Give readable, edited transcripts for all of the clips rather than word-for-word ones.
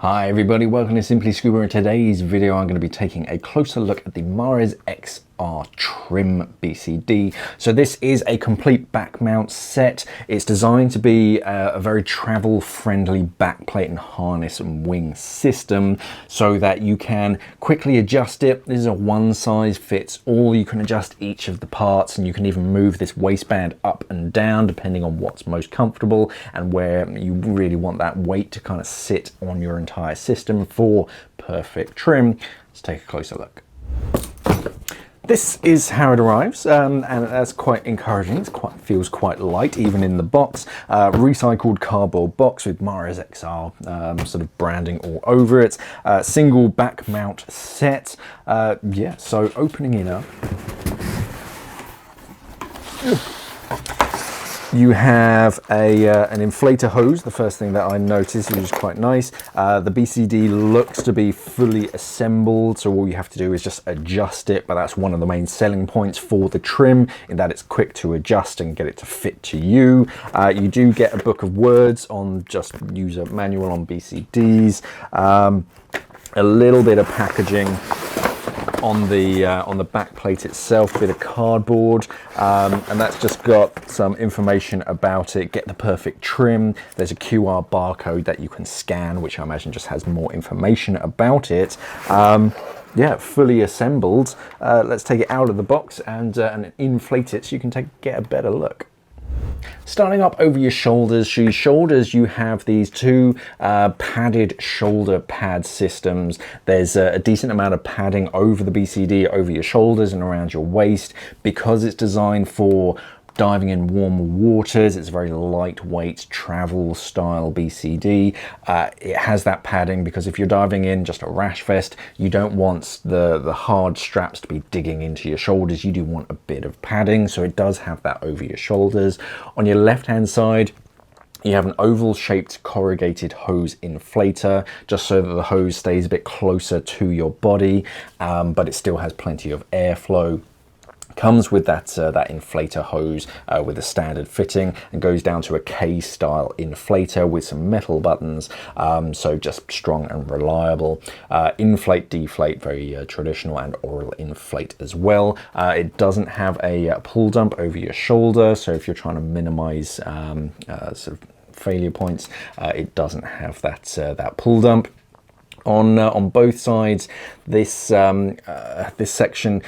Hi everybody, welcome to Simply Scuba. In today's video I'm going to be taking a closer look at the minimises XR trim BCD. So this is a complete back mount set. It's designed to be a very travel friendly backplate and harness and wing system so that you can quickly adjust it. This is a one size fits all. You can adjust each of the parts and you can even move this waistband up and down depending on what's most comfortable and where you really want that weight to kind of sit on your entire system for perfect trim. Let's take a closer look. This is how it arrives, and that's quite encouraging. It feels quite light, even in the box. Recycled cardboard box with minimises XR sort of branding all over it. Single back mount set. Yeah, so opening it up. You have an inflator hose, the first thing that I noticed, which is quite nice. The BCD looks to be fully assembled, so all you have to do is just adjust it, but that's one of the main selling points for the trim, in that it's quick to adjust and get it to fit to you. You do get a book of words on just user manual on BCDs, a little bit of packaging on the back plate itself, a bit of cardboard, and that's just got some information about it. Get the perfect trim. There's a QR barcode that you can scan, which I imagine just has more information about it. Yeah, fully assembled. Let's take it out of the box and inflate it so you can get a better look. Starting up over your shoulders, you have these two padded shoulder pad systems. There's a decent amount of padding over the BCD, over your shoulders and around your waist, because it's designed for diving in warmer waters. It's a very lightweight travel style BCD. It has that padding because if you're diving in just a rash vest, you don't want the hard straps to be digging into your shoulders. You do want a bit of padding, so it does have that over your shoulders. On your left hand side, you have an oval shaped corrugated hose inflator, just so that the hose stays a bit closer to your body, but it still has plenty of airflow. Comes with that inflator hose with a standard fitting, and goes down to a K-style inflator with some metal buttons, so just strong and reliable. Inflate, deflate, very traditional, and oral inflate as well. It doesn't have a pull dump over your shoulder, so if you're trying to minimize sort of failure points, it doesn't have that pull dump. On both sides, this section,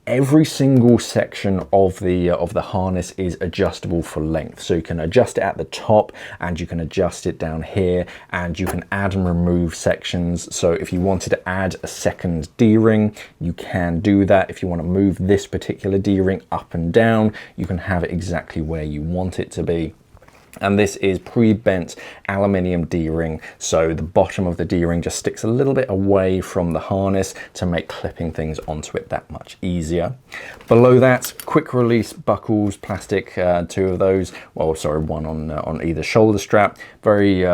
every single section of the harness is adjustable for length, so you can adjust it at the top and you can adjust it down here, and you can add and remove sections. So if you wanted to add a second D-ring, you can do that. If you want to move this particular D-ring up and down, you can have it exactly where you want it to be. And this is pre-bent aluminium D-ring, so the bottom of the D-ring just sticks a little bit away from the harness to make clipping things onto it that much easier. Below that, quick release buckles, plastic, two of those, well, sorry, one on either shoulder strap. Very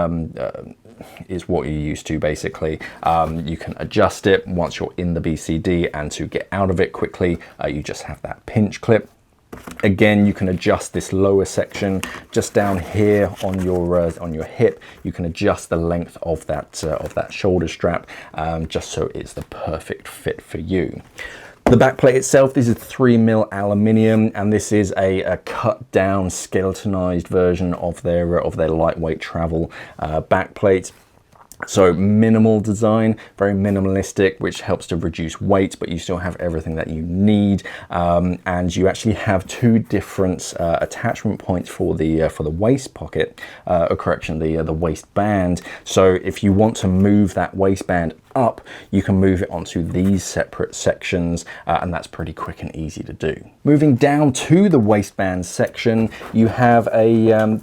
is what you're used to, basically. You can adjust it once you're in the BCD, and to get out of it quickly, you just have that pinch clip. Again, you can adjust this lower section just down here on your hip. You can adjust the length of that shoulder strap, just so it's the perfect fit for you. The backplate itself, this is 3mm aluminium, and this is a cut down, skeletonized version of their lightweight travel backplate. So minimal design, very minimalistic, which helps to reduce weight, but you still have everything that you need. And you actually have two different attachment points for the waist pocket, the waistband. So if you want to move that waistband up, you can move it onto these separate sections, and that's pretty quick and easy to do. Moving down to the waistband section, you have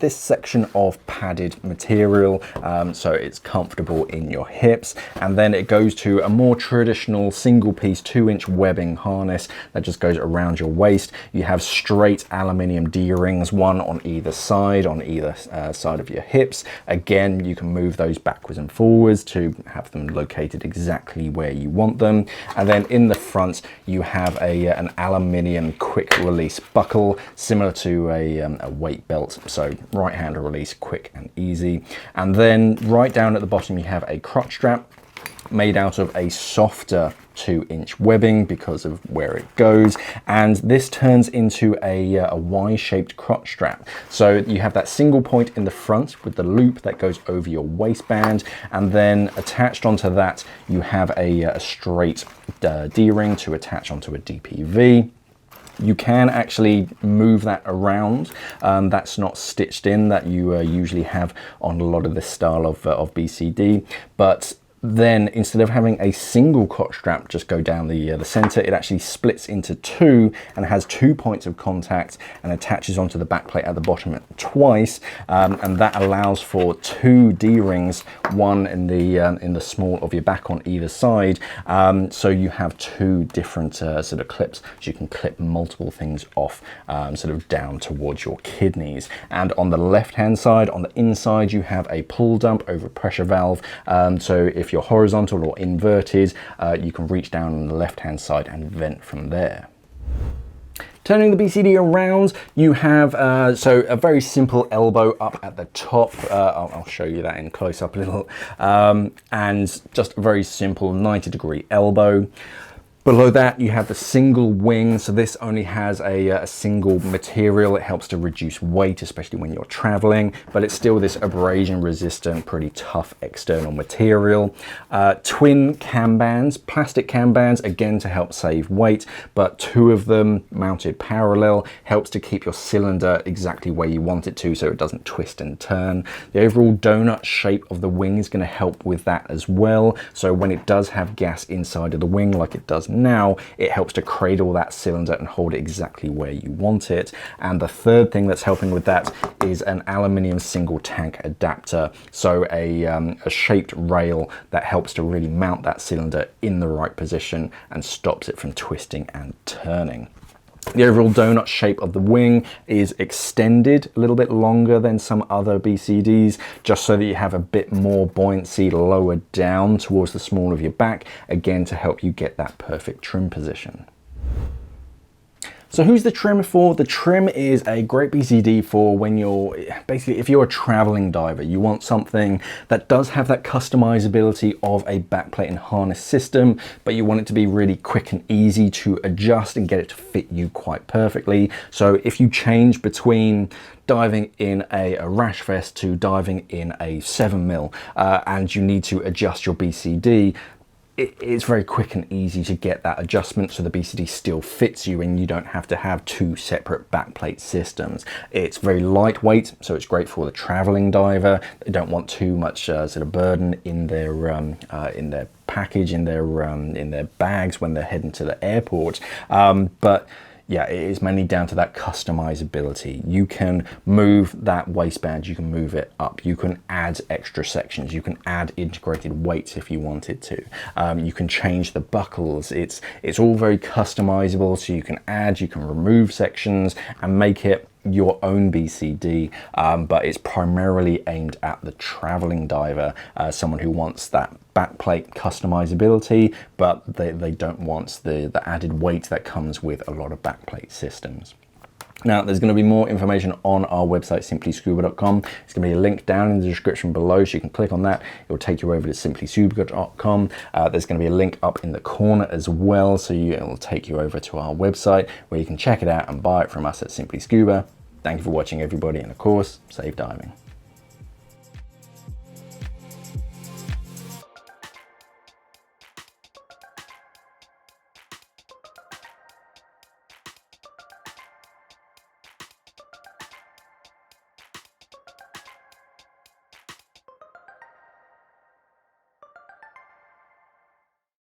this section of padded material, so it's comfortable in your hips, and then it goes to a more traditional single piece 2-inch webbing harness that just goes around your waist. You have straight aluminium D-rings, one on either side of your hips. Again, you can move those backwards and forwards to have them located exactly where you want them. And then in the front, you have an aluminium quick release buckle, similar to a weight belt. So right hand release, quick and easy. And then right down at the bottom, you have a crotch strap made out of a softer 2-inch webbing because of where it goes, and this turns into a Y-shaped crotch strap. So you have that single point in the front with the loop that goes over your waistband, and then attached onto that you have a straight D-ring to attach onto a DPV. You can actually move that around. That's not stitched in that you usually have on a lot of this style of BCD, but then instead of having a single crotch strap just go down the center, it actually splits into two and has 2 points of contact and attaches onto the back plate at the bottom twice, and that allows for 2 D-rings, one in the small of your back on either side, so you have 2 different sort of clips, so you can clip multiple things off sort of down towards your kidneys. And on the left hand side, on the inside, you have a pull dump over a pressure valve, so if you're horizontal or inverted, you can reach down on the left hand side and vent from there. Turning the BCD around, you have so a very simple elbow up at the top. I'll show you that in close up a little, and just a very simple 90-degree elbow. Below that, you have the single wing. So this only has a single material. It helps to reduce weight, especially when you're traveling, but it's still this abrasion resistant, pretty tough external material. Twin cam bands, plastic cam bands, again to help save weight, but 2 of them mounted parallel helps to keep your cylinder exactly where you want it to, so it doesn't twist and turn. The overall donut shape of the wing is going to help with that as well. So when it does have gas inside of the wing, like it does now, it helps to cradle that cylinder and hold it exactly where you want it. And the third thing that's helping with that is an aluminium single tank adapter, so a shaped rail that helps to really mount that cylinder in the right position and stops it from twisting and turning. The overall donut shape of the wing is extended a little bit longer than some other BCDs, just so that you have a bit more buoyancy lower down towards the small of your back, again to help you get that perfect trim position. So who's the trim for? The trim is a great BCD for when you're, basically if you're a traveling diver, you want something that does have that customizability of a backplate and harness system, but you want it to be really quick and easy to adjust and get it to fit you quite perfectly. So if you change between diving in a rash vest to diving in a 7mm and you need to adjust your BCD, it's very quick and easy to get that adjustment so the BCD still fits you and you don't have to have 2 separate backplate systems. It's very lightweight, so it's great for the traveling diver. They don't want too much sort of burden in their package, in their bags when they're heading to the airport. But yeah, it is mainly down to that customizability. You can move that waistband, you can move it up, you can add extra sections, you can add integrated weights if you wanted to. You can change the buckles. It's all very customizable, so you can add, you can remove sections and make it your own BCD, but it's primarily aimed at the traveling diver, someone who wants that backplate customizability, but they don't want the added weight that comes with a lot of backplate systems. Now, there's going to be more information on our website, simplyscuba.com. There's going to be a link down in the description below, so you can click on that. It will take you over to simplyscuba.com. There's going to be a link up in the corner as well, so it will take you over to our website where you can check it out and buy it from us at Simply Scuba. Thank you for watching, everybody, and of course, safe diving.